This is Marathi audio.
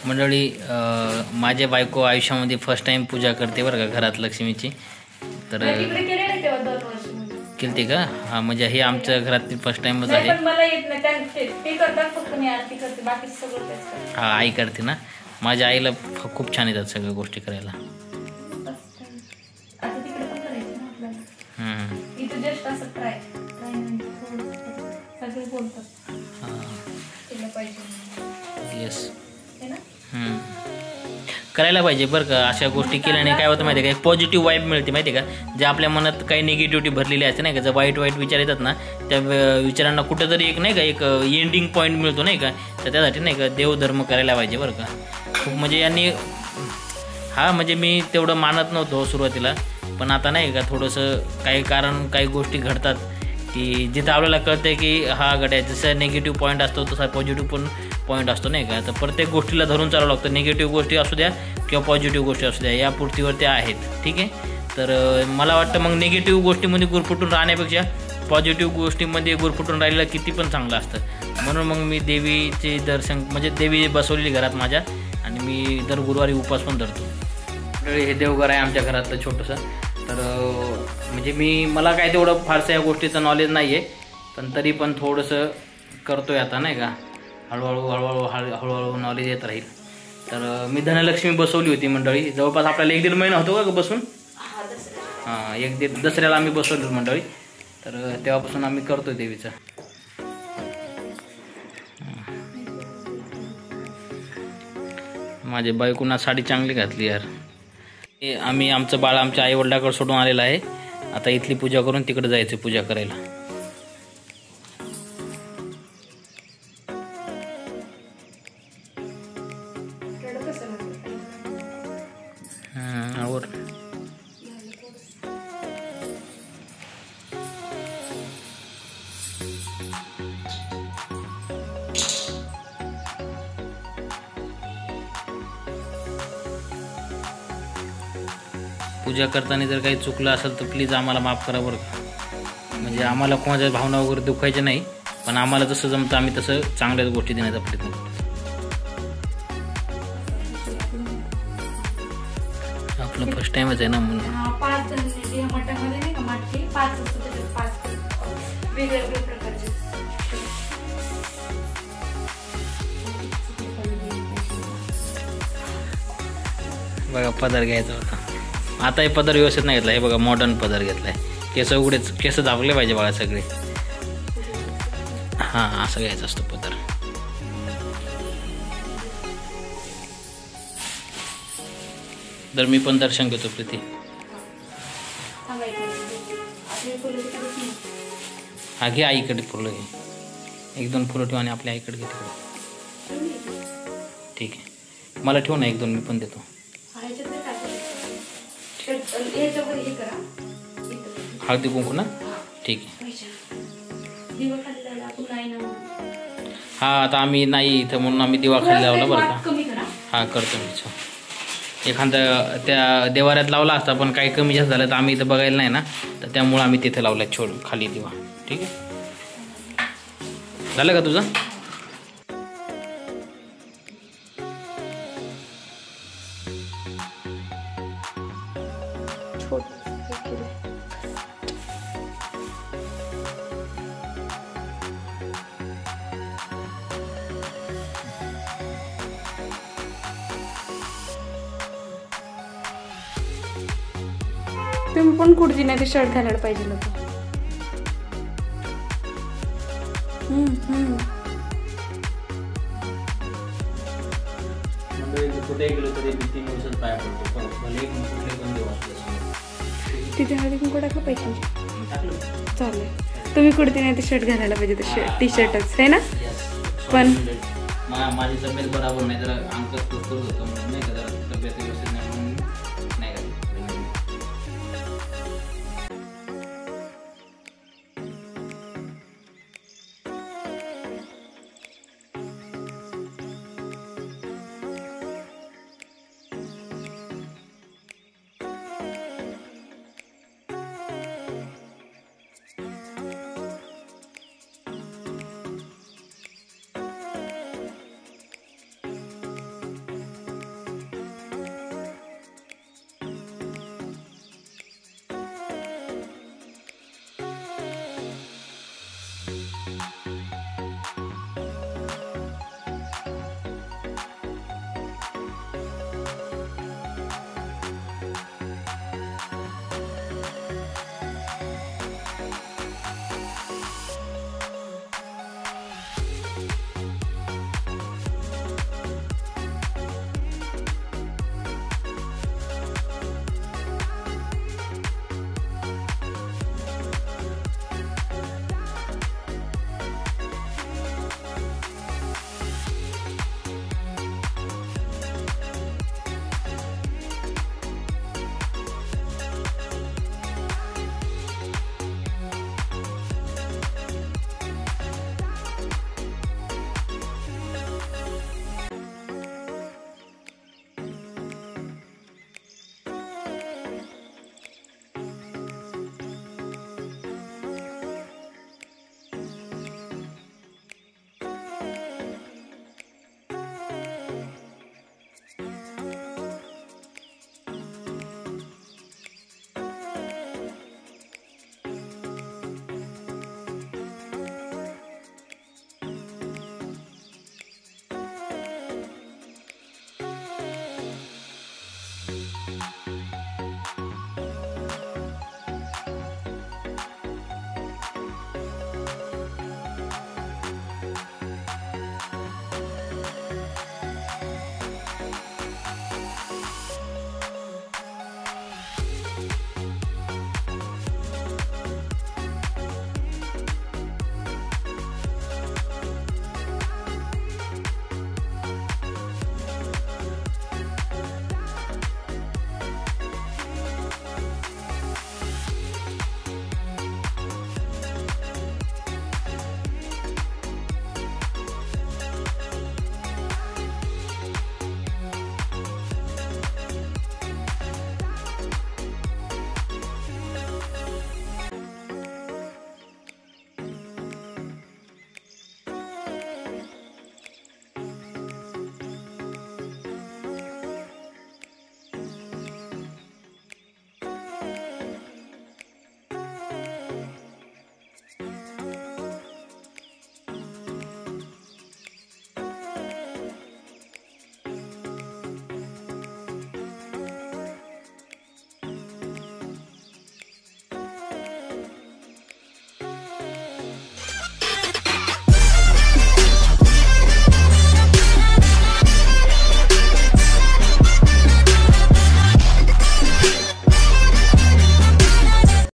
मंडळी माझ्या बायको आयुष्यामध्ये फर्स्ट टाइम पूजा करते बरं का घरात लक्ष्मीची. तर केलते का? हां म्हणजे हे आमच्या घरातली फर्स्ट टाइमच आहे. हां आई करते ना. माझ्या आईला खूप छान येतात सगळ्या गोष्टी करायला. येस करायला पाहिजे बरं का. अशा गोष्टी केल्याने काय होतं माहिती आहे का, एक पॉझिटिव्ह वाईब मिळते माहिती आहे का. जे आपल्या मनात काही निगेटिव्हिटी भरलेली असते नाही का, जर वाईट विचार येतात ना, त्या विचारांना कुठेतरी एक नाही का एक एंडिंग पॉईंट मिळतो नाही का. तर त्यासाठी नाही का देवधर्म करायला पाहिजे बरं का. खूप म्हणजे यांनी म्हणजे मी तेवढं मानत नव्हतो सुरुवातीला, पण आता नाही का थोडंसं काही गोष्टी घडतात की जिथं आपल्याला कळतं आहे की हा गड्या जसं निगेटिव्ह पॉईंट असतो तसा पॉझिटिव्ह पण पॉईंट असतो नाही का. तर प्रत्येक गोष्टीला धरून चालावं लागतं. निगेटिव्ह गोष्टी असू द्या किंवा पॉझिटिव्ह गोष्टी असू द्या, या पूर्तीवर त्या आहेत. ठीक आहे. तर मला वाटतं मग निगेटिव्ह गोष्टीमध्ये गुरफटून राहण्यापेक्षा पॉझिटिव्ह गोष्टीमध्ये गुरफटून राहिलेलं किती पण चांगलं असतं. म्हणून मग मी देवीचे दर्शन म्हणजे देवी बसवलेली घरात माझ्या, आणि मी दर गुरुवारी उपवास पण धरतो. हे देवघर आहे आमच्या घरातलं छोटंसं. तर म्हणजे मला काय तेवढं फारसं या गोष्टीचं नॉलेज नाही आहे, पण तरी पण थोडंसं करतो आहे आता नाही का. हळूहळू नॉलेज येत राहील. तर मी धनलक्ष्मी बसवली होती मंडळी. जवळपास आपल्याला 1-1.5 महिना होतो का बसून. हां 1-1.5 दसऱ्याला आम्ही बसवली मंडळी. तर तेव्हापासून आम्ही करतो देवीचं. माझ्या बायकोना साडी चांगली घातली यार. आम्ही आमचं बाळ आमच्या आईवडिलाकडे सोडून आलेलं आहे. आता इथली पूजा करून तिकडे जायचं पूजा करायला. आवर पूजा करताना जर काही चुकलं असेल तर प्लीज आम्हाला माफ करा बरं का. म्हणजे आम्हाला कोणाच्या भावना वगैरे दुखायच्या नाही, पण आम्हाला जसं जमतं आम्ही तसं चांगल्याच गोष्टी देण्याचा प्रयत्न करतो. आपलं फर्स्ट टाइमच आहे ना म्हणून. बघा पदर घ्यायचा होता. आता हे पदर व्यवस्थित नाही घेतला. हे बघा मॉडर्न पदर घेतला आहे. केस दाबले पाहिजे बघा सगळे. हां असं घ्यायचं असतं पदर. तर मी पण दर्शन घेतो प्रीती. हा घे आईकडे फुलं घे. 1-2 फुलं ठेव आणि आपल्या आईकडे घे तिकडे. ठीक आहे मला ठेव ना 1-2 मी पण देतो. हळदी कुंकू ना. ठीक आहे. हा आता आम्ही नाही इथं म्हणून आम्ही दिवा खाली लावला बरं का. हा करतो मी. एखादा त्या देवाऱ्यात लावला असता पण काही कमी जास्त झालं तर आम्ही इथं बघायला नाही ना, तर त्यामुळं आम्ही तिथे लावला खाली दिवा. ठीक आहे झालं का तुझं. तुम्ही पण कुर्ती नाही ते शर्ट घालायला पाहिजे होतं. तिथे हळदी कुंकू टाकलं पाहिजे. चालेल. तुम्ही कुर्ती नाही ते शर्ट घालायला पाहिजे. तर टी शर्टच आहे ना. पण माझी तब्येत बरोबर नाही, जरा अंक होतं नाही का, जरा तब्येत व्यवस्थित नाही म्हणून